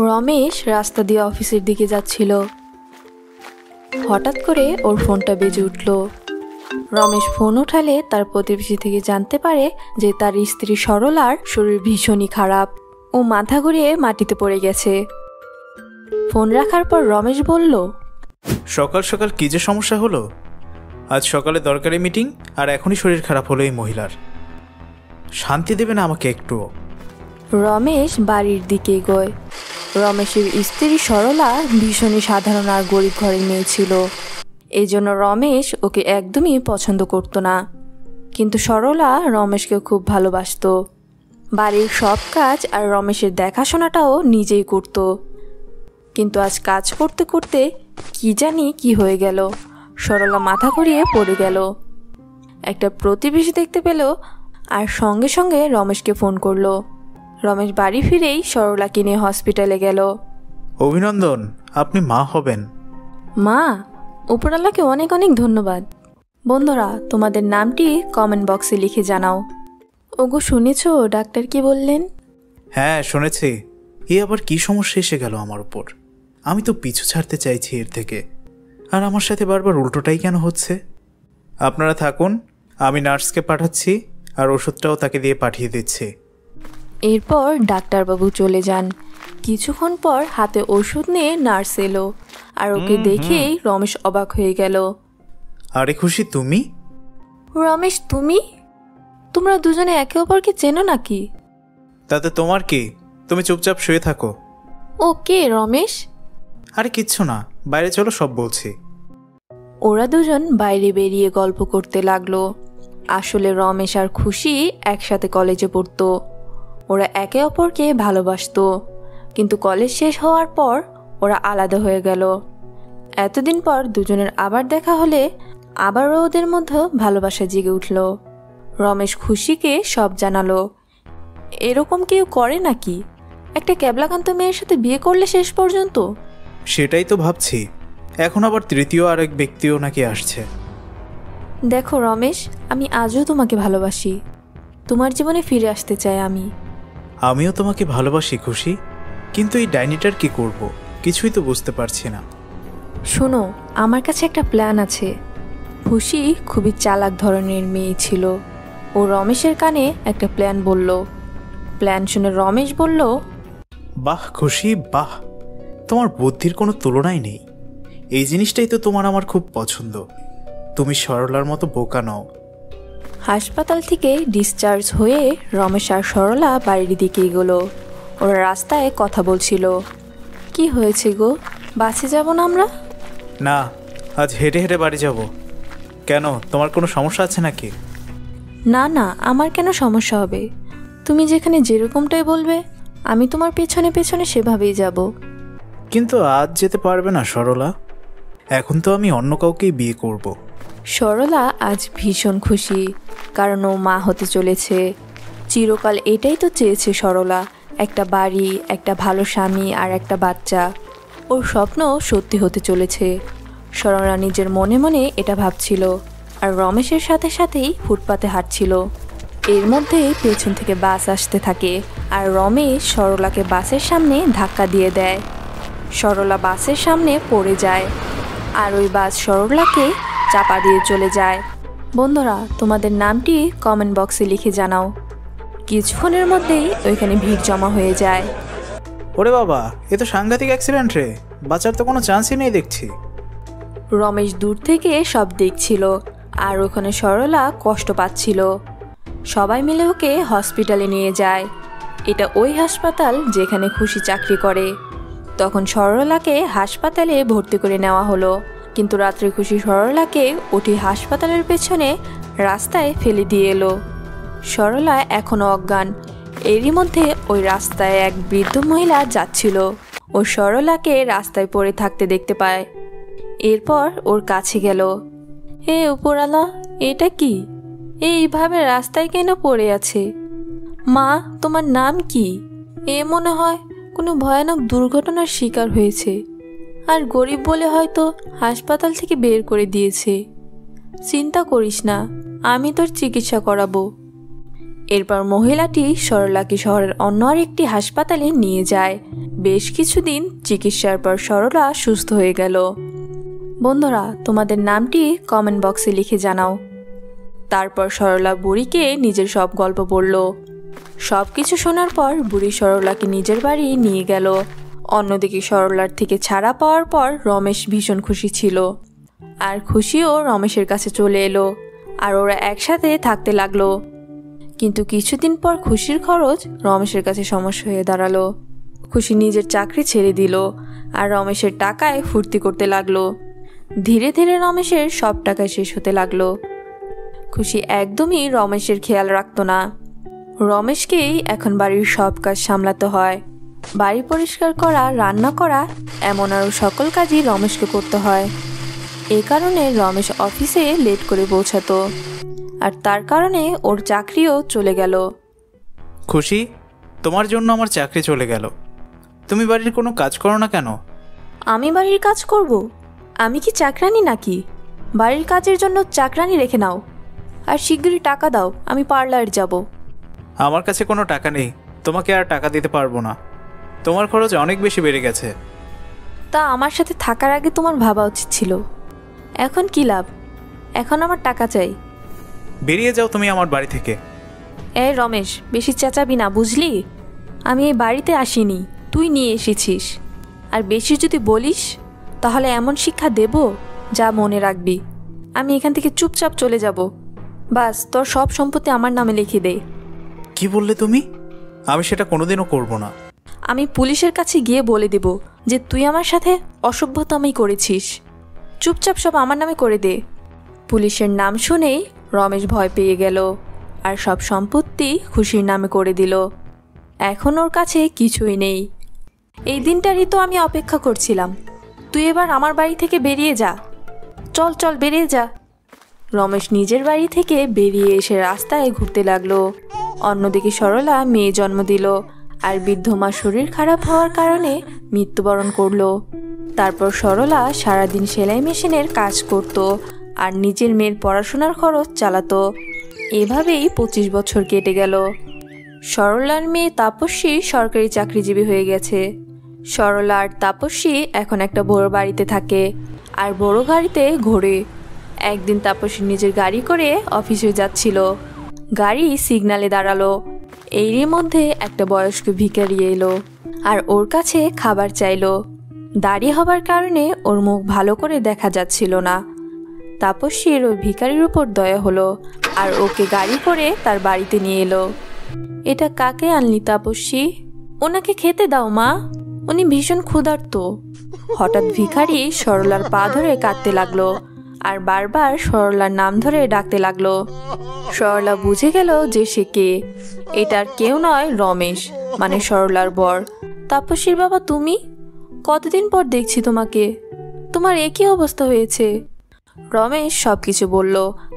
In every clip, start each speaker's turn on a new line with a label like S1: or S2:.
S1: রমেশ রাস্তা দিয়ে অফিসের দিকে যাচ্ছিল। হঠাৎ করে ওর ফোনটা বেজে উঠল। রমেশ ফোন উঠালে তার প্রতিবেশী থেকে জানতে পারে যে তার স্ত্রী সরলার শরীর ভীষণই খারাপ। ও মাথা ঘুরিয়ে মাটিতে পড়ে গেছে। ফোন রাখার পর রমেশ বলল,
S2: সকাল সকাল কী যে সমস্যা হলো? আজ সকালে দরকারি মিটিং, আর এখনই শরীর খারাপ হলো এই মহিলার। শান্তি দেবে না আমাকে একটুও।
S1: রমেশ বাড়ির দিকে এগোয়। রমেশের স্ত্রী সরলা ভীষণই সাধারণ আর গরিব ঘরের মেয়ে ছিল। এই জন্য রমেশ ওকে একদমই পছন্দ করত না। কিন্তু সরলা রমেশকে খুব ভালোবাসত। বাড়ির সব কাজ আর রমেশের দেখাশোনাটাও নিজেই করত। কিন্তু আজ কাজ করতে করতে কি জানি কি হয়ে গেল, সরলা মাথা ঘুরিয়ে পড়ে গেল। একটা প্রতিবেশী দেখতে পেল আর সঙ্গে সঙ্গে রমেশকে ফোন করলো। রমেশ বাড়ি ফিরেই সরলাকে নিয়ে হসপিটালে গেল।
S2: অভিনন্দন, আপনি মা হবেন।
S1: মা? উপরওয়ালাকে অনেক অনেক ধন্যবাদ। বন্ধুরা, তোমাদের নামটি কমেন্ট বক্সে লিখে জানাও। ওগো, শুনেছ ডাক্তার কি বললেন?
S2: হ্যাঁ শুনেছি। এ আবার কি সমস্যা এসে গেল আমার উপর? আমি তো পিছু ছাড়তে চাইছি এর থেকে, আর আমার সাথে বারবার উল্টোটাই কেন হচ্ছে? আপনারা থাকুন, আমি নার্সকে পাঠাচ্ছি আর ওষুধটাও তাকে দিয়ে পাঠিয়ে দিচ্ছি।
S1: এরপর ডাক্তারবাবু চলে যান। কিছুক্ষণ পর হাতে ওষুধ নিয়ে নার্স এলো আর ওকে দেখেই রমেশ অবাক হয়ে গেল।
S2: আরে খুশি, তুমি?
S1: রমেশ, তুমি? তোমরা দুজনে একে অপরকে চেনো নাকি?
S2: তাতে তোমার কি? তুমি চুপচাপ শুয়ে থাকো।
S1: ও কে রমেশ?
S2: আরে কিচ্ছু না, বাইরে চলো, সব বলছি।
S1: ওরা দুজন বাইরে বেরিয়ে গল্প করতে লাগলো। আসলে রমেশ আর খুশি একসাথে কলেজে পড়তো। ওরা একে অপরকে ভালোবাসতো, কিন্তু কলেজ শেষ হওয়ার পর ওরা আলাদা হয়ে গেল। এতদিন পর দুজনের আবার দেখা হলে আবারও ওদের মধ্যে ভালোবাসা জেগে উঠল। রমেশ খুশিকে সব জানালো। এরকম কেউ করে নাকি? একটা ক্যাবলাকান্ত মেয়ের সাথে বিয়ে করলে শেষ পর্যন্ত?
S2: সেটাই তো ভাবছি। এখন আবার তৃতীয় আরেক ব্যক্তিও নাকি আসছে।
S1: দেখো রমেশ, আমি আজও তোমাকে ভালোবাসি। তোমার জীবনে ফিরে আসতে চাই আমি।
S2: আমিও তোমাকে ভালোবাসি খুশি, কিন্তু এই ডাইনিটার কি করব কিছুই তো বুঝতে পারছি না।
S1: শোনো, আমার কাছে একটা প্ল্যান আছে। খুশি খুবই চালাক ধরনের মেয়ে ছিল। ও রমেশের কানে একটা প্ল্যান বলল। প্ল্যান শুনে রমেশ বলল,
S2: বাহ খুশি বাহ, তোমার বুদ্ধির কোনো তুলনাই নেই। এই জিনিসটাই তো তোমার আমার খুব পছন্দ। তুমি সরলার মতো বোকা নও।
S1: হাসপাতাল থেকে ডিসচার্জ হয়ে রমেশ আর সরলা বাড়ির দিকে এগোলো। ওরা রাস্তায় কথা বলছিল। কি হয়েছে গো, বাসে যাব না আমরা?
S2: না, আজ হেঁটে হেঁটে বাড়ি যাব। কেন, তোমার কোনো সমস্যা আছে নাকি?
S1: না না, আমার কেন সমস্যা হবে? তুমি যেখানে যেরকমটাই বলবে আমি তোমার পেছনে পেছনে সেভাবেই যাব।
S2: কিন্তু আজ যেতে পারবে না সরলা। এখন তো আমি অন্য কাউকেই বিয়ে করব।
S1: সরলা আজ ভীষণ খুশি, কারণ ও মা হতে চলেছে। চিরকাল এটাই তো চেয়েছে সরলা, একটা বাড়ি, একটা ভালো স্বামী আর একটা বাচ্চা। ওর স্বপ্ন সত্যি হতে চলেছে। সরলা নিজের মনে মনে এটা ভাবছিল, আর রমেশের সাথে সাথেই ফুটপাতে হাঁটছিল। এর মধ্যে পেছন থেকে বাস আসতে থাকে, আর রমেশ সরলাকে বাসের সামনে ধাক্কা দিয়ে দেয়। সরলা বাসের সামনে পড়ে যায়, আর ওই বাস সরলাকে চাপা দিয়ে চলে যায়। বন্ধুরা, তোমাদের নামটি কমেন্ট বক্সে লিখে জানাও। কিছুক্ষণের মধ্যেই ওইখানে ভিড় জমা হয়ে যায়।
S2: ওরে বাবা, এ তো সাংঘাতিক অ্যাক্সিডেন্ট রে, বাঁচার তো কোনো চান্সই নেই দেখছি।
S1: রমেশ দূর থেকে সব দেখছিল, আর ওখানে সরলা কষ্ট পাচ্ছিল। সবাই মিলে ওকে হসপিটালে নিয়ে যায়। এটা ওই হাসপাতাল যেখানে খুশি চাকরি করে। তখন সরলাকে হাসপাতালে ভর্তি করে নেওয়া হলো, কিন্তু রাত্রে খুশি সরলাকে ওটি হাসপাতালের পেছনে রাস্তায় ফেলে দিয়ে এলো। সরলা এখনও অজ্ঞান। এরই মধ্যে ওই রাস্তায় এক বৃদ্ধ মহিলা যাচ্ছিল। ও সরলাকে রাস্তায় পড়ে থাকতে দেখতে পায়। এরপর ওর কাছে গেল। হে উপরওয়ালা, এটা কি? এইভাবে রাস্তায় কেন পড়ে আছে? মা, তোমার নাম কি? এ মনে হয় কোনো ভয়ানক দুর্ঘটনার শিকার হয়েছে, আর গরিব বলে হয়তো হাসপাতাল থেকে বের করে দিয়েছে। চিন্তা করিস না, আমি তোর চিকিৎসা করাবো। এরপর মহিলাটি সরলাকে শহরের অন্য আরেকটি হাসপাতালে নিয়ে যায়। বেশ কিছুদিন চিকিৎসার পর সরলা সুস্থ হয়ে গেল। বন্ধুরা, তোমাদের নামটি কমেন্ট বক্সে লিখে জানাও। তারপর সরলা বুড়িকে নিজের সব গল্প বলল। সব কিছু শোনার পর বুড়ি সরলাকে নিজের বাড়ি নিয়ে গেল। অন্যদিকে সরলার থেকে ছাড়া পাওয়ার পর রমেশ ভীষণ খুশি ছিল, আর খুশিও রমেশের কাছে চলে এলো, আর ওরা একসাথে থাকতে লাগলো। কিন্তু কিছুদিন পর খুশির খরচ রমেশের কাছে সমস্যা হয়ে দাঁড়ালো। খুশি নিজের চাকরি ছেড়ে দিল, আর রমেশের টাকায় ফুর্তি করতে লাগলো। ধীরে ধীরে রমেশের সব টাকা শেষ হতে লাগলো। খুশি একদমই রমেশের খেয়াল রাখতো না। রমেশকেই এখন বাড়ির সব কাজ সামলাতে হয়। বাড়ি পরিষ্কার করা, রান্না করা, এমন আরও সকল কাজই রমেশকে করতে হয়। এই কারণে রমেশ অফিসে লেট করে পৌঁছাতো, আর তার কারণে ওর চাকরিও চলে গেল।
S2: খুশি, তোমার জন্য আমার চাকরি চলে গেল। তুমি বাড়ির কোনো কাজ করো না কেন?
S1: আমি বাড়ির কাজ করব? আমি কি চাকরানি নাকি? বাড়ির কাজের জন্য চাকরানি রেখে নাও, আর শিগগিরই টাকা দাও, আমি পার্লার যাব।
S2: আমার কাছে কোনো টাকা নেই, তোমাকে আর টাকা দিতে পারবো না। তোমার খরচ অনেক বেশি বেড়ে গেছে।
S1: তা আমার সাথে থাকার আগে তোমার ভাবা উচিত ছিল। এখন কি লাভ? এখন আমার টাকা চাই।
S2: বেরিয়ে যাও তুমি আমার বাড়ি থেকে।
S1: রমেশ, বেশি চেঁচাবি না, বুঝলি? আমি এই বাড়িতে আসিনি, তুই নিয়ে এসেছিস। আর বেশি যদি বলিস তাহলে এমন শিক্ষা দেব যা মনে রাখবি। আমি এখান থেকে চুপচাপ চলে যাব। বাস, তোর সব সম্পত্তি আমার নামে লিখে দে।
S2: কি বললে তুমি? আমি সেটা কোনোদিনও করব না।
S1: আমি পুলিশের কাছে গিয়ে বলে দেব যে তুই আমার সাথে অসভ্যতামি করেছিস। চুপচাপ সব আমার নামে করে দে। পুলিশের নাম শুনেই রমেশ ভয় পেয়ে গেল, আর সব সম্পত্তি খুশির নামে করে দিল। এখন ওর কাছে কিছুই নেই। এই দিনটারই তো আমি অপেক্ষা করছিলাম। তুই এবার আমার বাড়ি থেকে বেরিয়ে যা। চল চল, বেরিয়ে যা। রমেশ নিজের বাড়ি থেকে বেরিয়ে এসে রাস্তায় ঘুরতে লাগলো। অন্যদিকে সরলা মেয়ে জন্ম দিল, আর বৃদ্ধ মা শরীর খারাপ হওয়ার কারণে মৃত্যুবরণ করলো। তারপর সরলা সারাদিন সেলাই মেশিনের কাজ করত, আর নিজের মেয়ের পড়াশোনার খরচ চালাতো। এভাবেই 25 বছর কেটে গেল। সরলার মেয়ে তাপস্বী সরকারি চাকরিজীবী হয়ে গেছে। সরলা আর তাপস্বী এখন একটা বড় বাড়িতে থাকে, আর বড় গাড়িতে ঘোরে। একদিন তাপস্বী নিজের গাড়ি করে অফিসে যাচ্ছিল। গাড়ি সিগনালে দাঁড়ালো। এরই মধ্যে একটা বয়স্ক ভিখারি এলো, আর ওর কাছে খাবার চাইলো। দাঁড়িয়ে হবার কারণে ওর মুখ ভালো করে দেখা যাচ্ছিল না। তাপস্বীর ওই ভিখারির উপর দয়া হলো, আর ওকে গাড়ি করে তার বাড়িতে নিয়ে এলো। এটা কাকে আনলি তাপস্বী? ওনাকে খেতে দাও মা, উনি ভীষণ ক্ষুধার্ত। হঠাৎ ভিখারি সরলার পা ধরে কাঁদতে লাগলো, আর বারবার সরলার নাম ধরে ডাকতে লাগলো। সরলা বুঝে গেল যে সে কে। এটার কেউ নয়, রমেশ, মানে সরলার বর। তাপস্বীর বাবা, তুমি? কতদিন পর দেখছি তোমাকে। তোমার একই অবস্থা হয়েছে। রমেশ সবকিছু বলল,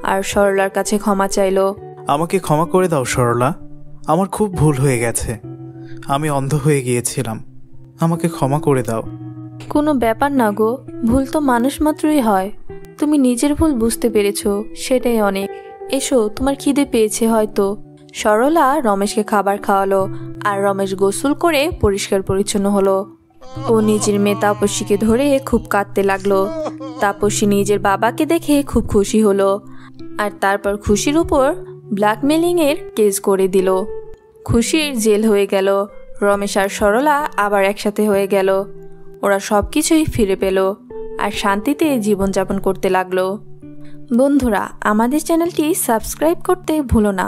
S1: আর সরলার কাছে ক্ষমা চাইলো।
S2: আমাকে ক্ষমা করে দাও সরলা, আমার খুব ভুল হয়ে গেছে। আমি অন্ধ হয়ে গিয়েছিলাম, আমাকে ক্ষমা করে দাও।
S1: কোনো ব্যাপার না গো, ভুল তো মানুষ মাত্রই হয়। তুমি নিজের ভুল বুঝতে পেরেছো, সেটাই অনেক। এসো, তোমার খিদে পেয়েছে হয়তো। সরলা রমেশকে খাবার খাওয়ালো, আর রমেশ গোসল করে পরিষ্কার পরিচ্ছন্ন হলো। ও নিজের মেয়ে তাপস্বীকে ধরে খুব কাঁদতে লাগলো। তাপস্বী নিজের বাবাকে দেখে খুব খুশি হলো, আর তারপর খুশির উপর ব্ল্যাকমেলিংয়ের কেস করে দিল। খুশির জেল হয়ে গেল। রমেশ আর সরলা আবার একসাথে হয়ে গেল। ওরা সব কিছুই ফিরে পেল, আর শান্তিতে জীবনযাপন করতে লাগলো। বন্ধুরা, আমাদের চ্যানেলটি সাবস্ক্রাইব করতে ভুলো না।